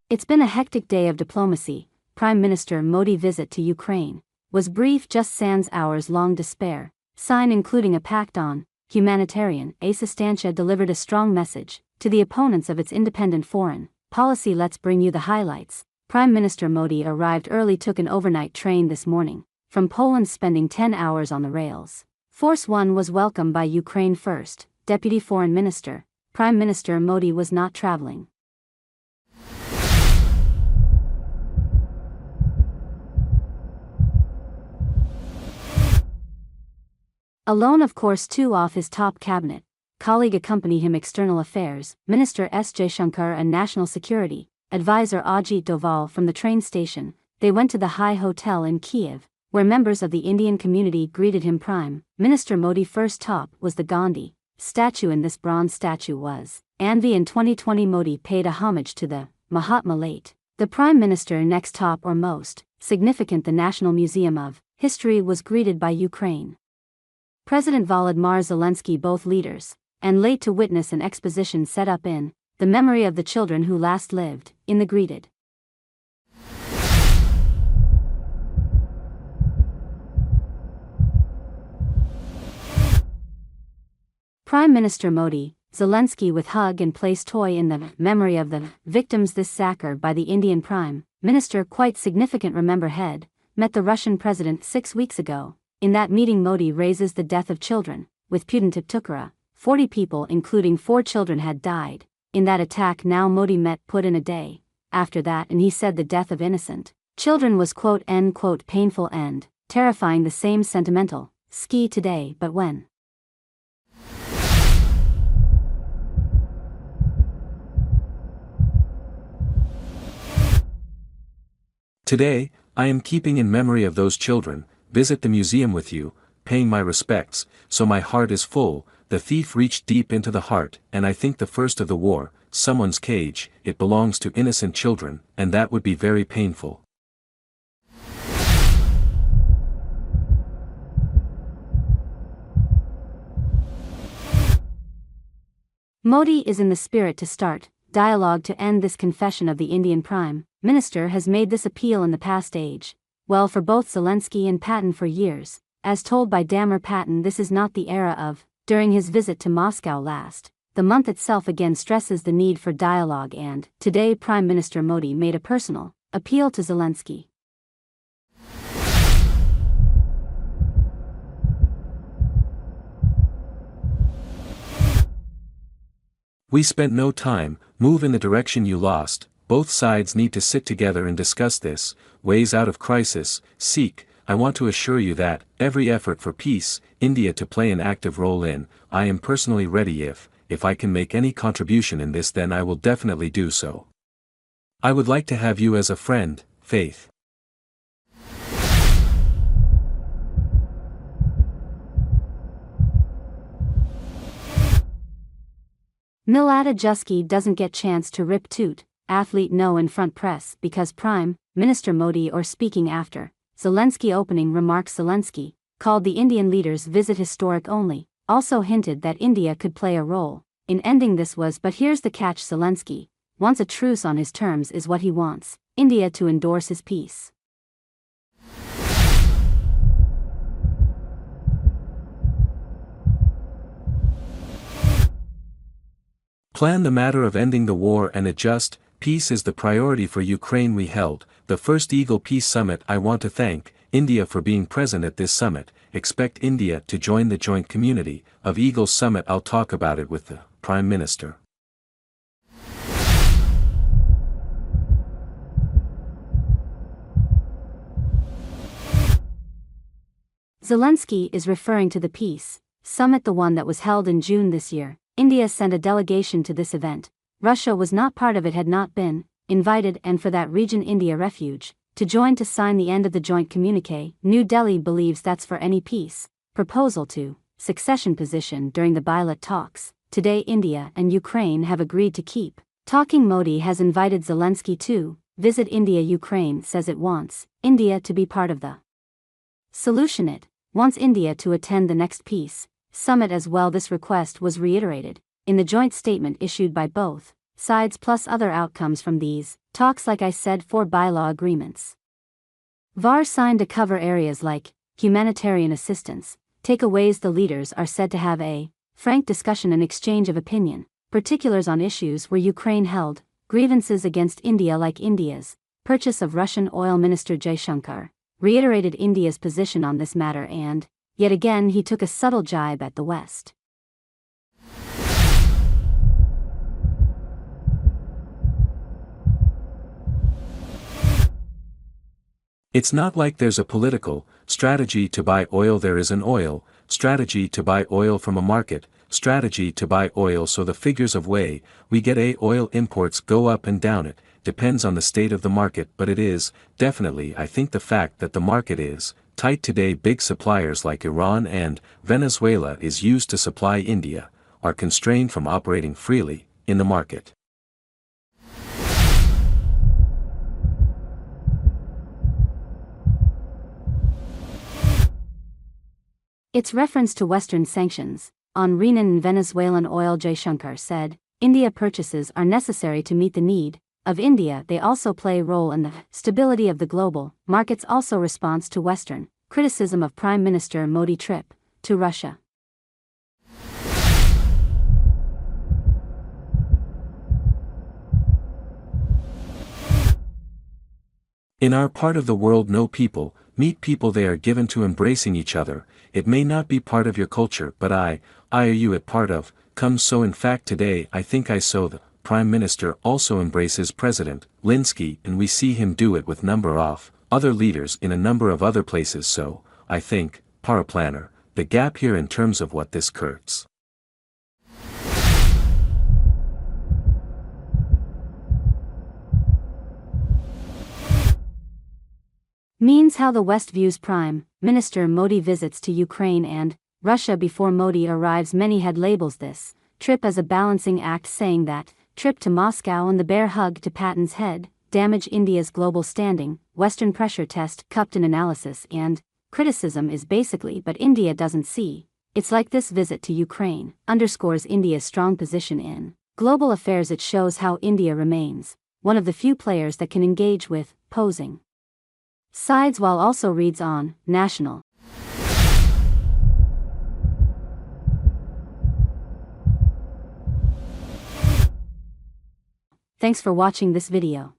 It's been a hectic day of diplomacy. Prime Minister Modi visit to Ukraine was brief, just sans hours-long despair. Sign including a pact on humanitarian assistance delivered a strong message to the opponents of its independent foreign policy. Let's bring you the highlights. Prime Minister Modi arrived early, took an overnight train this morning from Poland, spending 10 hours on the rails. Force One was welcomed by Ukraine First Deputy Foreign Minister. Prime Minister Modi was not traveling alone, of course. Two of his top cabinet colleague accompany him: External Affairs Minister S. Jaishankar and National Security Advisor Ajit Doval. From the train station, they went to the High Hotel in Kiev, where members of the Indian community greeted him. Prime Minister Modi's first stop was the Gandhi statue. In this bronze statue was envy. In 2020, Modi paid a homage to the Mahatma late. The Prime Minister next top, or most significant, the National Museum of History was greeted by Ukraine President Volodymyr Zelensky. Both leaders and late to witness an exposition set up in the memory of the children who last lived in the greeted. Prime Minister Modi, Zelensky with hug and place toy in the memory of the victims. This sacker by the Indian Prime Minister, quite significant. Remember, head met the Russian President 6 weeks ago. In that meeting, Modi raises the death of children with Putin Tukura. 40 people, including 4 children, had died in that attack. Now Modi met Putin a day after that, and he said the death of innocent children was quote end quote painful and terrifying. The same sentimental ski today, but when today, I am keeping in memory of those children, visit the museum with you, paying my respects, so my heart is full. The thief reached deep into the heart, and I think the first of the war, someone's cage, it belongs to innocent children, and that would be very painful. Modi is in the spirit to start dialogue to end this confession of the Indian Prime Minister has made this appeal in the past age. Well, for both Zelensky and Putin for years. As told by Damir Putin, this is not the era of. During his visit to Moscow last, the month itself again stresses the need for dialogue, and today Prime Minister Modi made a personal appeal to Zelensky. We spent no time, move in the direction you lost. Both sides need to sit together and discuss this, ways out of crisis, seek. I want to assure you that, every effort for peace, India to play an active role in. I am personally ready. If I can make any contribution in this, then I will definitely do so. I would like to have you as a friend, Faith. Milada Jusky doesn't get chance to rip toot athlete no in front press because Prime Minister Modi or speaking after Zelensky opening remarks. Zelensky called the Indian leaders' visit historic only, also hinted that India could play a role in ending this was, but here's the catch: Zelensky wants a truce on his terms is what he wants, India to endorse his peace. Plan the matter of ending the war and adjust. Peace is the priority for Ukraine. We held the first Eagle Peace Summit. I want to thank India for being present at this summit. Expect India to join the joint community of Eagle Summit. I'll talk about it with the Prime Minister. Zelensky is referring to the peace summit, the one that was held in June this year. India sent a delegation to this event. Russia was not part of it, had not been invited, and for that region India refuge to join to sign the end of the joint communique. New Delhi believes that's for any peace proposal to succession position during the bilateral talks. Today India and Ukraine have agreed to keep talking. Modi has invited Zelensky to visit India. Ukraine says it wants India to be part of the solution. It wants India to attend the next peace summit as well. This request was reiterated in the joint statement issued by both sides, plus other outcomes from these Talks like I said for bylaw agreements. VAR signed to cover areas like humanitarian assistance, takeaways. The leaders are said to have a frank discussion and exchange of opinion, particulars on issues where Ukraine held grievances against India like India's purchase of Russian oil. Minister Jaishankar reiterated India's position on this matter and, yet again he took a subtle jibe at the West. It's not like there's a political strategy to buy oil. There is an oil strategy to buy oil from a market strategy to buy oil. So the figures of way we get oil imports go up and down. It depends on the state of the market, but it is definitely, I think, the fact that the market is tight today. Big suppliers like Iran and Venezuela is used to supply India are constrained from operating freely in the market. Its reference to Western sanctions on Iran and Venezuelan oil. Jaishankar said, India purchases are necessary to meet the need of India. They also play a role in the stability of the global markets. Also response to Western criticism of Prime Minister Modi trip to Russia. In our part of the world, no people meet people. They are given to embracing each other. It may not be part of your culture, but I or you at part of, comes. So in fact today I think I saw the Prime Minister also embraces President Linsky, and we see him do it with number of other leaders in a number of other places. So, I think, paraplanner, the gap here in terms of what this curves. Means how the West views Prime Minister Modi visits to Ukraine and Russia. Before Modi arrives, many had labels this trip as a balancing act, saying that trip to Moscow and the bear hug to Putin's head damage India's global standing. Western pressure test cupped in analysis and criticism is basically, but India doesn't see. It's like this visit to Ukraine underscores India's strong position in global affairs. It shows how India remains one of the few players that can engage with posing sides while also reads on national. Thanks for watching this video.